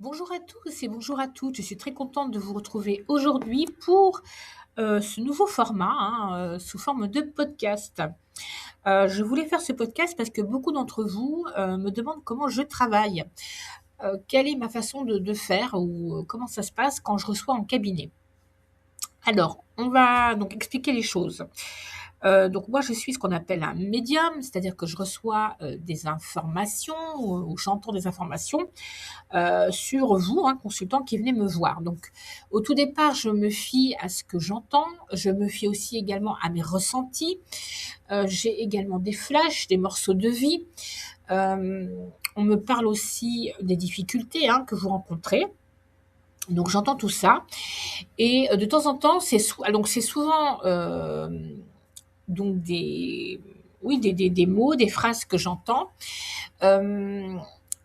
Bonjour à tous et bonjour à toutes. Je suis très contente de vous retrouver aujourd'hui pour ce nouveau format sous forme de podcast. Je voulais faire ce podcast parce que beaucoup d'entre vous me demandent comment je travaille, quelle est ma façon de faire ou comment ça se passe quand je reçois en cabinet. Alors, on va donc expliquer les choses. Donc moi, je suis ce qu'on appelle un médium, c'est-à-dire que je reçois des informations ou j'entends des informations sur vous, un consultant qui venait me voir. Donc, au tout départ, je me fie à ce que j'entends. Je me fie aussi également à mes ressentis. J'ai également des flashs, des morceaux de vie. Euh, on me parle aussi des difficultés que vous rencontrez. Donc, j'entends tout ça. Et de temps en temps, donc c'est souvent donc des mots, des phrases que j'entends. Euh,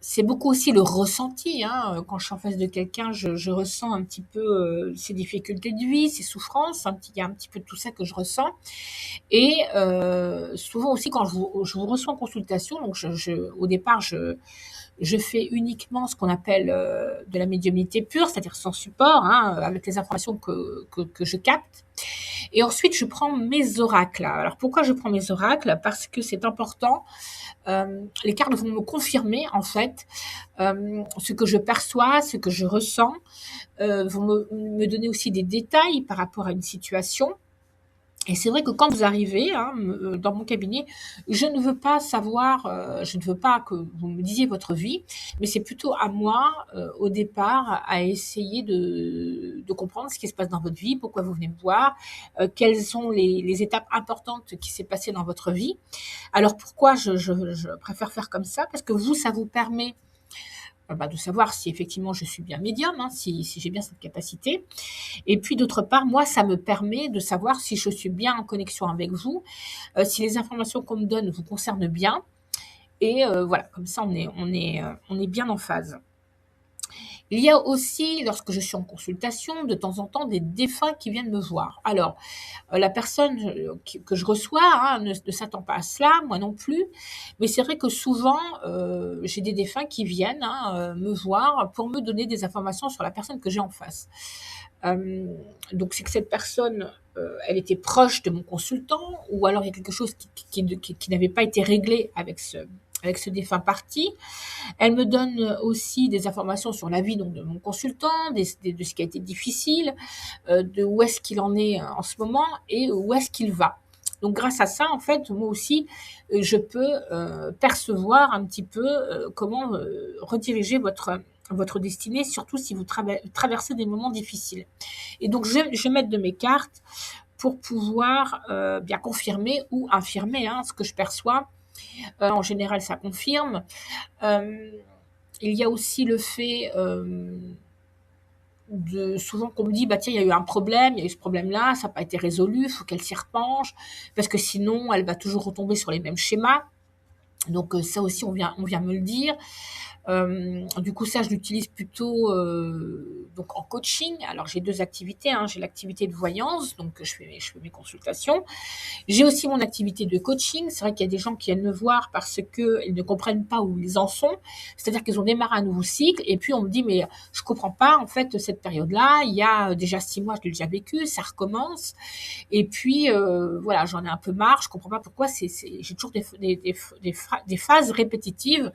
c'est beaucoup aussi le ressenti. Quand je suis en face de quelqu'un, je ressens un petit peu ses difficultés de vie, ses souffrances. Il y a un petit peu de tout ça que je ressens. Et souvent aussi, quand je vous reçois en consultation, donc au départ, je fais uniquement ce qu'on appelle de la médiumnité pure, c'est-à-dire sans support, avec les informations que je capte. Et ensuite, je prends mes oracles. Alors pourquoi je prends mes oracles? Parce que c'est important. Les cartes vont me confirmer en fait ce que je perçois, ce que je ressens, vont me donner aussi des détails par rapport à une situation. Et c'est vrai que quand vous arrivez dans mon cabinet, je ne veux pas savoir, je ne veux pas que vous me disiez votre vie, mais c'est plutôt à moi, au départ, à essayer de comprendre ce qui se passe dans votre vie, pourquoi vous venez me voir, quelles sont les étapes importantes qui s'est passées dans votre vie. Alors pourquoi je préfère faire comme ça? Parce que vous, ça vous permet de savoir si effectivement je suis bien médium, si j'ai bien cette capacité. Et puis d'autre part, moi, ça me permet de savoir si je suis bien en connexion avec vous, si les informations qu'on me donne vous concernent bien. Et voilà, comme ça, on est bien en phase. Il y a aussi, lorsque je suis en consultation, de temps en temps, des défunts qui viennent me voir. Alors, la personne que je reçois ne s'attend pas à cela, moi non plus. Mais c'est vrai que souvent, j'ai des défunts qui viennent me voir pour me donner des informations sur la personne que j'ai en face. Euh, donc c'est que cette personne, elle était proche de mon consultant, ou alors il y a quelque chose qui n'avait pas été réglé avec ce défunt parti. Elle me donne aussi des informations sur la vie donc, de mon consultant, de ce qui a été difficile, de où est-ce qu'il en est en ce moment et où est-ce qu'il va. Donc grâce à ça, en fait, moi aussi, je peux percevoir un petit peu comment rediriger votre destinée, surtout si vous traversez des moments difficiles. Et donc, je vais mettre de mes cartes pour pouvoir bien confirmer ou infirmer ce que je perçois. En général, ça confirme. Euh, il y a aussi le fait de souvent qu'on me dit bah tiens il y a eu un problème, il y a eu ce problème-là, ça n'a pas été résolu, il faut qu'elle s'y repenche parce que sinon elle va toujours retomber sur les mêmes schémas. Donc ça aussi on vient me le dire. Du coup, ça, je l'utilise plutôt donc en coaching. Alors, j'ai deux activités. J'ai l'activité de voyance, donc je fais mes consultations. J'ai aussi mon activité de coaching. C'est vrai qu'il y a des gens qui viennent me voir parce qu'ils ne comprennent pas où ils en sont. C'est-à-dire qu'ils ont démarré un nouveau cycle et puis on me dit, mais je comprends pas, en fait, cette période-là. Il y a déjà 6 mois, je l'ai déjà vécu, ça recommence. Et puis, voilà, j'en ai un peu marre. Je comprends pas pourquoi j'ai toujours des phases répétitives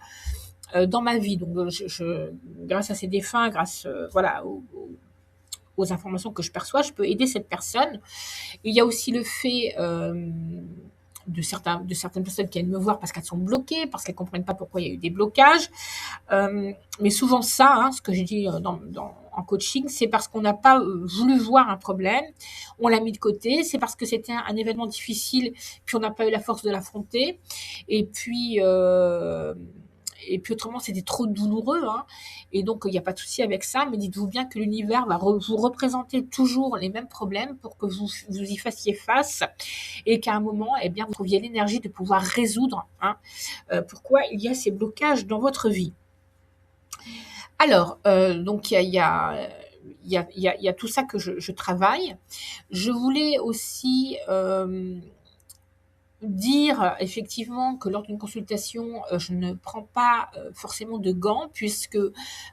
dans ma vie. Donc, grâce à ces défunts, grâce voilà, aux informations que je perçois, je peux aider cette personne. Il y a aussi le fait de certaines personnes qui viennent me voir parce qu'elles sont bloquées, parce qu'elles ne comprennent pas pourquoi il y a eu des blocages. Mais souvent ça, ce que je dis en coaching, c'est parce qu'on n'a pas voulu voir un problème, on l'a mis de côté, c'est parce que c'était un événement difficile, puis on n'a pas eu la force de l'affronter. Et puis, autrement, c'était trop douloureux. Et donc, il n'y a pas de souci avec ça. Mais dites-vous bien que l'univers va vous représenter toujours les mêmes problèmes pour que vous y fassiez face et qu'à un moment, eh bien, vous trouviez l'énergie de pouvoir résoudre pourquoi il y a ces blocages dans votre vie. Alors, donc, il y a tout ça que je travaille. Je voulais aussi dire effectivement que lors d'une consultation, je ne prends pas forcément de gants, puisque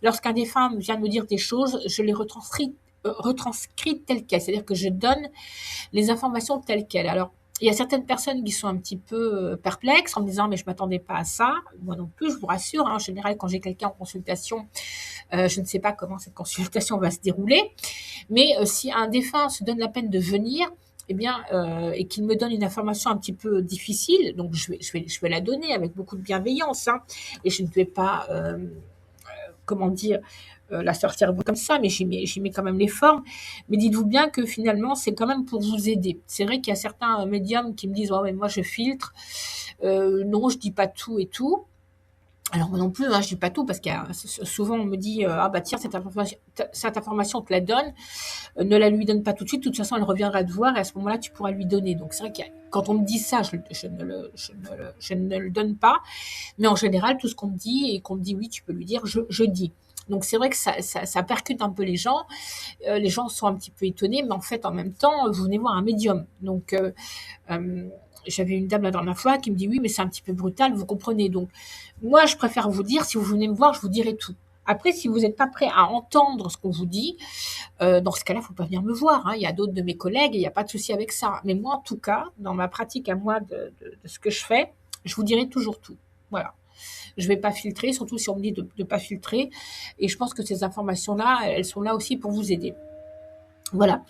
lorsqu'un des femmes vient me dire des choses, je les retranscris telles quelles. C'est-à-dire que je donne les informations telles quelles. Alors, il y a certaines personnes qui sont un petit peu perplexes en me disant mais je m'attendais pas à ça. Moi non plus, je vous rassure. Hein, en général, quand j'ai quelqu'un en consultation, je ne sais pas comment cette consultation va se dérouler. Mais si un défunt se donne la peine de venir, eh bien, et qu'il me donne une information un petit peu difficile, donc je vais la donner avec beaucoup de bienveillance, hein, et je ne vais pas, comment dire, la sortir comme ça, mais j'y mets quand même les formes. Mais dites-vous bien que finalement, c'est quand même pour vous aider. C'est vrai qu'il y a certains médiums qui me disent, oh, mais moi je filtre, non, je dis pas tout et tout. Alors moi non plus, hein, je dis pas tout parce qu'il y a souvent on me dit ah bah tiens cette information on te la donne, ne la lui donne pas tout de suite, de toute façon elle reviendra te voir et à ce moment-là tu pourras lui donner. Donc c'est vrai que quand on me dit ça, je ne le donne pas, mais en général tout ce qu'on me dit et qu'on me dit oui tu peux lui dire, je dis. Donc c'est vrai que ça percute un peu les gens sont un petit peu étonnés, mais en fait en même temps vous venez voir un médium. Donc j'avais une dame la dernière fois qui me dit oui mais c'est un petit peu brutal, vous comprenez. Donc moi je préfère vous dire, si vous venez me voir je vous dirai tout. Après si vous n'êtes pas prêt à entendre ce qu'on vous dit, dans ce cas-là il ne faut pas venir me voir, hein. Il y a d'autres de mes collègues et il n'y a pas de souci avec ça. Mais moi en tout cas dans ma pratique à moi de ce que je fais, je vous dirai toujours tout. Voilà. Je ne vais pas filtrer, surtout si on me dit de ne pas filtrer. Et je pense que ces informations-là, elles sont là aussi pour vous aider. Voilà.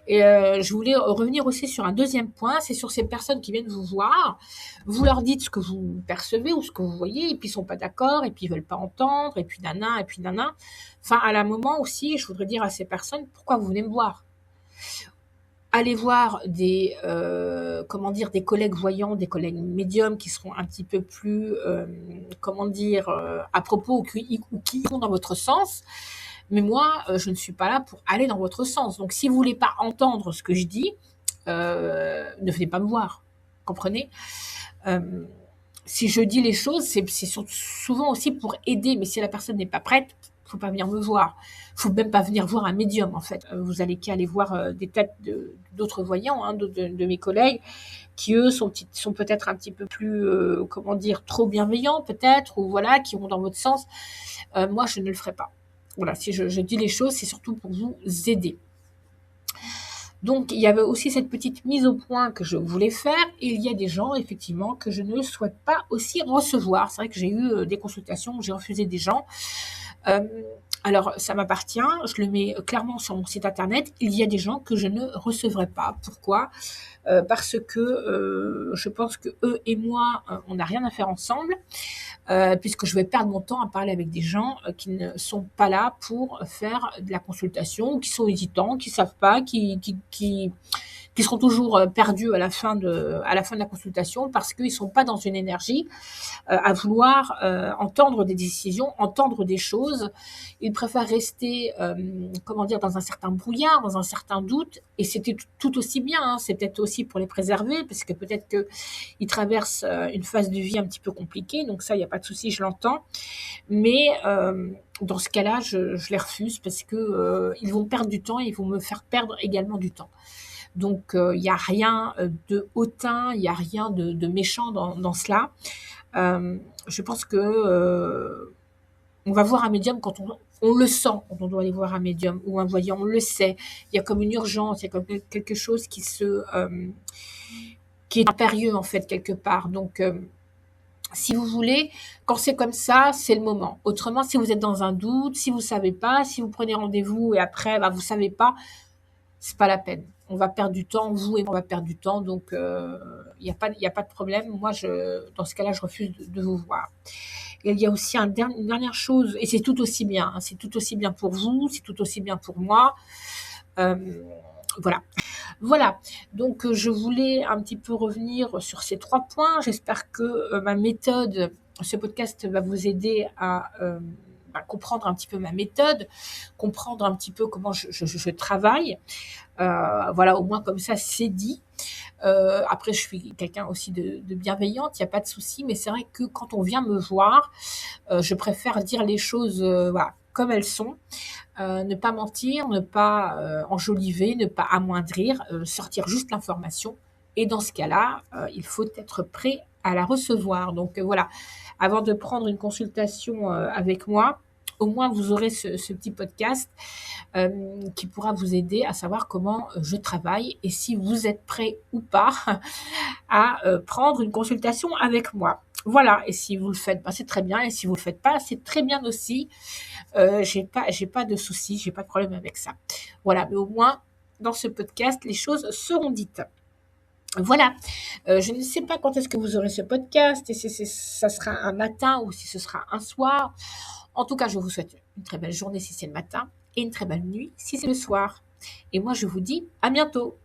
Et je voulais revenir aussi sur un deuxième point, c'est sur ces personnes qui viennent vous voir. Vous leur dites ce que vous percevez ou ce que vous voyez, et puis ils sont pas d'accord, et puis ils veulent pas entendre, et puis nana, et puis nana. Enfin, à la moment aussi, je voudrais dire à ces personnes, pourquoi vous venez me voir? Allez voir des collègues voyants, des collègues médiums qui seront un petit peu plus, à propos ou qui vont dans votre sens. Mais moi, je ne suis pas là pour aller dans votre sens. Donc, si vous voulez pas entendre ce que je dis, ne venez pas me voir. Comprenez? Euh, Si je dis les choses, c'est souvent aussi pour aider. Mais si la personne n'est pas prête, faut pas venir me voir. Faut même pas venir voir un médium, en fait. Vous allez qu'à aller voir des têtes d'autres voyants, hein, de mes collègues, qui eux sont peut-être un petit peu plus, trop bienveillants, peut-être, ou voilà, qui vont dans votre sens. Moi, je ne le ferai pas. Voilà, si je dis les choses, c'est surtout pour vous aider. Donc, il y avait aussi cette petite mise au point que je voulais faire. Il y a des gens, effectivement, que je ne souhaite pas aussi recevoir. C'est vrai que j'ai eu des consultations où j'ai refusé des gens. Euh, alors, ça m'appartient. Je le mets clairement sur mon site internet. Il y a des gens que je ne recevrai pas. Pourquoi? Parce que je pense que eux et moi, on n'a rien à faire ensemble. Puisque je vais perdre mon temps à parler avec des gens qui ne sont pas là pour faire de la consultation, qui sont hésitants, qui savent pas, qui seront toujours perdus à la fin de la consultation parce qu'ils sont pas dans une énergie à vouloir entendre des décisions, entendre des choses. Ils préfèrent rester, dans un certain brouillard, dans un certain doute. Et c'était tout aussi bien. Hein. C'est peut-être aussi pour les préserver, parce que peut-être qu'ils traversent une phase de vie un petit peu compliquée. Donc ça, il n'y a pas de souci, je l'entends. Mais dans ce cas-là, je les refuse parce que ils vont perdre du temps et ils vont me faire perdre également du temps. Donc il n'y a rien de hautain, il n'y a rien de méchant dans cela. Je pense que on va voir un médium quand on le sent, quand on doit aller voir un médium ou un voyant, on le sait. Il y a comme une urgence, il y a comme quelque chose qui est impérieux en fait quelque part. Donc si vous voulez, quand c'est comme ça, c'est le moment. Autrement, si vous êtes dans un doute, si vous savez pas, si vous prenez rendez-vous et après, vous savez pas, c'est pas la peine. On va perdre du temps, vous et moi, on va perdre du temps, donc il y a pas de problème. Moi, dans ce cas-là, je refuse de vous voir. Et il y a aussi une dernière chose, et c'est tout aussi bien. Hein, c'est tout aussi bien pour vous, c'est tout aussi bien pour moi. Euh, voilà. Voilà. Donc, je voulais un petit peu revenir sur ces 3 points. J'espère que ma méthode, ce podcast va vous aider à comprendre un petit peu ma méthode, comprendre un petit peu comment je travaille. Voilà, au moins comme ça, c'est dit. Après, je suis quelqu'un aussi de bienveillante, il n'y a pas de souci, mais c'est vrai que quand on vient me voir, je préfère dire les choses comme elles sont, ne pas mentir, ne pas enjoliver, ne pas amoindrir, sortir juste l'information Et dans ce cas-là, il faut être prêt à la recevoir. Donc voilà, avant de prendre une consultation avec moi, au moins vous aurez ce petit podcast qui pourra vous aider à savoir comment je travaille et si vous êtes prêt ou pas à prendre une consultation avec moi. Voilà, et si vous le faites, c'est très bien, et si vous le faites pas, c'est très bien aussi. J'ai pas de soucis, j'ai pas de problème avec ça. Voilà, mais au moins dans ce podcast, les choses seront dites. Voilà, je ne sais pas quand est-ce que vous aurez ce podcast, et si ça sera un matin ou si ce sera un soir. En tout cas, je vous souhaite une très belle journée si c'est le matin et une très belle nuit si c'est le soir. Et moi, je vous dis à bientôt.